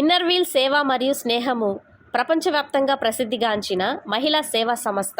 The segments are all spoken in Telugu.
ఇన్నర్వీల్ సేవ మరియు స్నేహము ప్రపంచవ్యాప్తంగా ప్రసిద్ధిగాంచిన మహిళా సేవా సంస్థ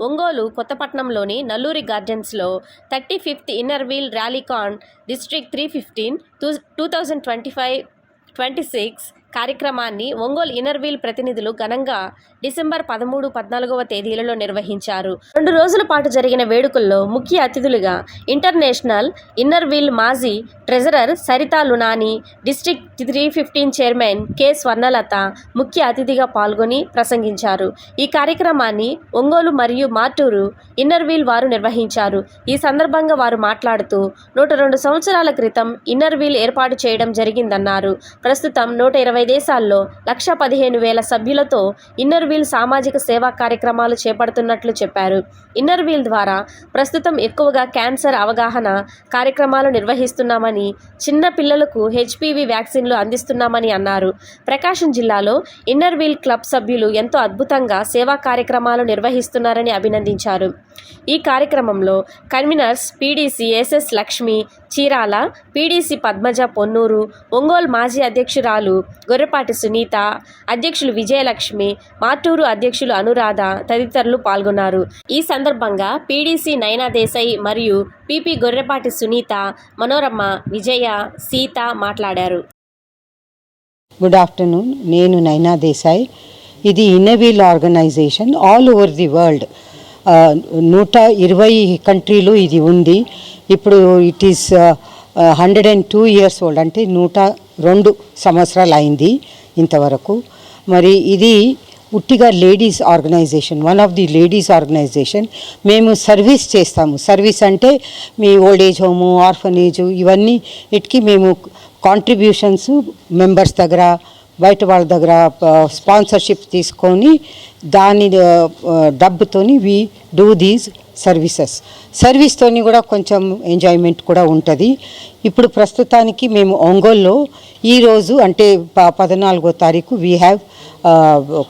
ఒంగోలు కొత్తపట్నంలోని నల్లూరి గార్డెన్స్లో 35th ఇన్నర్వీల్ ర్యాలీకాన్ డిస్ట్రిక్ట్ 315 2025-26 కార్యక్రమాన్ని ఒంగోలు ఇన్నర్వీల్ ప్రతినిధులు ఘనంగా డిసెంబర్ 13-14 తేదీలలో నిర్వహించారు. 2 రోజుల పాటు జరిగిన వేడుకల్లో ముఖ్య అతిథులుగా ఇంటర్నేషనల్ ఇన్నర్వీల్ మాజీ treasurer Saritha Lunani, district 315 chairman K Swarnalatha ముఖ్య అతిథిగా పాల్గొని ప్రసంగించారు. ఈ కార్యక్రమాన్ని ఒంగోలు మరియు మార్టూరు ఇన్నర్వీల్ వారు నిర్వహించారు. ఈ సందర్భంగా వారు మాట్లాడుతూ 102 సంవత్సరాల క్రితం ఇన్నర్వీల్ ఏర్పాటు చేయడం జరిగిందన్నారు. ప్రస్తుతం 120 దేశాల్లో 115,000 సభ్యులతో ఇన్నర్వీల్ సామాజిక సేవా కార్యక్రమాలు చేపడుతున్నట్లు చెప్పారు. ఇన్నర్వీల్ ద్వారా ప్రస్తుతం ఎక్కువగా క్యాన్సర్ అవగాహన కార్యక్రమాలు నిర్వహిస్తున్నామని, చిన్న పిల్లలకు హెచ్పివి వ్యాక్సిన్లు అందిస్తున్నామని అన్నారు. ప్రకాశం జిల్లాలో ఇన్నర్వీల్ క్లబ్ సభ్యులు ఎంతో అద్భుతంగా సేవా కార్యక్రమాలు నిర్వహిస్తున్నారని అభినందించారు. ఈ కార్యక్రమంలో conveners PDC SS Lakshmi Chirala, PDC Padmaja Ponnuru, Ongole మాజీ అధ్యక్షురాలు గొర్రెపాటి సునీత, అధ్యక్షులు విజయలక్ష్మి, మార్టూరు అధ్యక్షులు అనురాధ తదితరులు పాల్గొన్నారు. ఈ సందర్భంగా పీడీసీ నయనా దేశాయ్ మరియు పీపీ గొర్రెపాటి సునీత, మనోరమ, విజయ, సీత మాట్లాడారు. Good afternoon. నేను నయనా దేశాయ్. ఇది Inner Wheel organization all over the world. 120 కంట్రీలు ఇది ఉంది. ఇప్పుడు ఇట్ ఈస్ 102 years ఓల్డ్, అంటే 102 సంవత్సరాలు అయింది ఇంతవరకు. మరి ఇది ఉట్టిగా ladies organization, one of the ladies organization. మేము సర్వీస్ చేస్తాము. సర్వీస్ అంటే మీ ఓల్డ్ ఏజ్ హోము, ఆర్ఫనేజు, ఇవన్నీ ఇటుకి మేము కాంట్రిబ్యూషన్స్ మెంబర్స్ దగ్గర, బయట వాళ్ళ దగ్గర స్పాన్సర్షిప్ తీసుకొని దాని డబ్బుతోని వి డూ దీస్ సర్వీస్తోని కూడా కొంచెం ఎంజాయ్మెంట్ కూడా ఉంటుంది. ఇప్పుడు ప్రస్తుతానికి మేము ఒంగోలులో ఈరోజు అంటే 14వ తారీఖు వీ హ్యావ్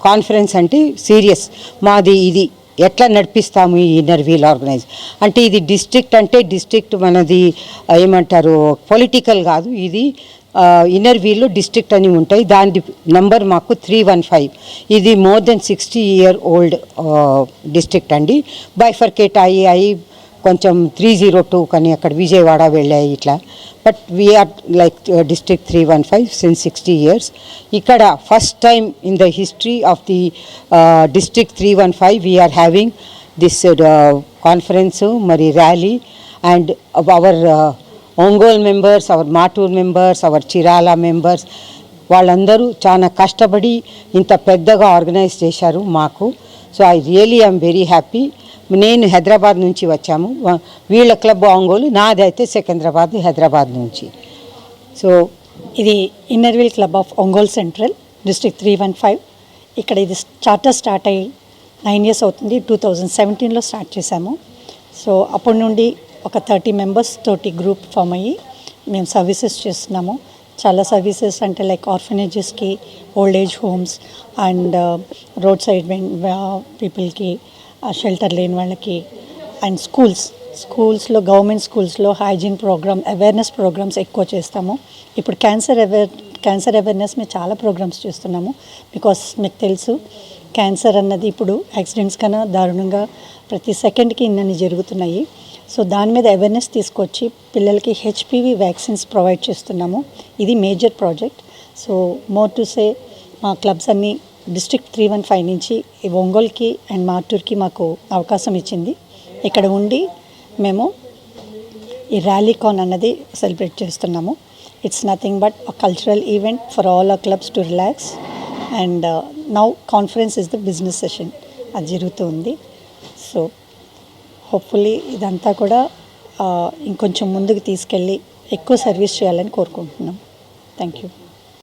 కాన్ఫరెన్స్. అంటే సీరియస్ మాది ఇది ఎట్లా నడిపిస్తాము ఈ ఇన్నర్వీల్ ఆర్గనైజ్ అంటే ఇది డిస్ట్రిక్ట్ అంటే డిస్ట్రిక్ట్ మనది ఏమంటారు పొలిటికల్ కాదు. ఇది ఇన్నర్వీల్లో డిస్ట్రిక్ట్ అని ఉంటాయి. దాని నంబర్ మాకు 315. ఇది more than 60 year old district అండి. బైఫర్కేట్ అయ్యి కొంచెం 302 కానీ అక్కడ విజయవాడ వెళ్ళాయి ఇట్లా. But we are like district 315 since 60 years. ఇక్కడ first time in the history of the district 315 we are having this conference మరి rally. And our Ongole members, our Martur members, our Chirala members వాళ్ళందరూ చాలా కష్టపడి ఇంత పెద్దగా ఆర్గనైజ్ చేశారు మాకు. So I really I'm very happy. నేను హైదరాబాద్ నుంచి వచ్చాము. వీళ్ళ క్లబ్ ఒంగోలు, నాదైతే సికింద్రాబాద్ హైదరాబాద్ నుంచి. సో ఇది Inner Wheel club of Ongole central district 315. ఇక్కడ ఇది చార్టర్ స్టార్ట్ అయ్యి 9 years అవుతుంది. 2017లో స్టార్ట్ చేశాము. సో అప్పటి నుండి ఒక 30 members తోటి గ్రూప్ ఫామ్ అయ్యి మేము సర్వీసెస్ చేస్తున్నాము. చాలా సర్వీసెస్ అంటే లైక్ ఆర్ఫనేజెస్కి, old age homes and road side పీపుల్కి, షెల్టర్ లేని వాళ్ళకి, అండ్ స్కూల్స్లో గవర్నమెంట్ స్కూల్స్లో హైజీన్ ప్రోగ్రామ్, అవేర్నెస్ ప్రోగ్రామ్స్ ఎక్కువ చేస్తాము. ఇప్పుడు క్యాన్సర్ అవేర్నెస్ మేము చాలా ప్రోగ్రామ్స్ చేస్తున్నాము. బికాస్ మీకు తెలుసు క్యాన్సర్ అన్నది ఇప్పుడు యాక్సిడెంట్స్ కన్నా దారుణంగా ప్రతి సెకండ్కి ఇన్ని జరుగుతున్నాయి. సో దాని మీద అవేర్నెస్ తీసుకొచ్చి పిల్లలకి హెచ్పివి వ్యాక్సిన్స్ ప్రొవైడ్ చేస్తున్నాము. ఇది major project. So more to say మా క్లబ్స్ అన్నీ డిస్ట్రిక్ట్ 315 నుంచి ఒంగోల్కి అండ్ మార్టూర్కి మాకు అవకాశం ఇచ్చింది. ఇక్కడ ఉండి మేము ఈ ర్యాలీకాన్ అన్నది సెలబ్రేట్ చేస్తున్నాము. It's nothing but a cultural event for all our clubs to relax. And now conference is the business session అది జరుగుతుంది. సో హోప్ఫుల్లీ ఇదంతా కూడా ఇంకొంచెం ముందుకు తీసుకెళ్ళి ఎక్కువ సర్వీస్ చేయాలని కోరుకుంటున్నాం. Thank you.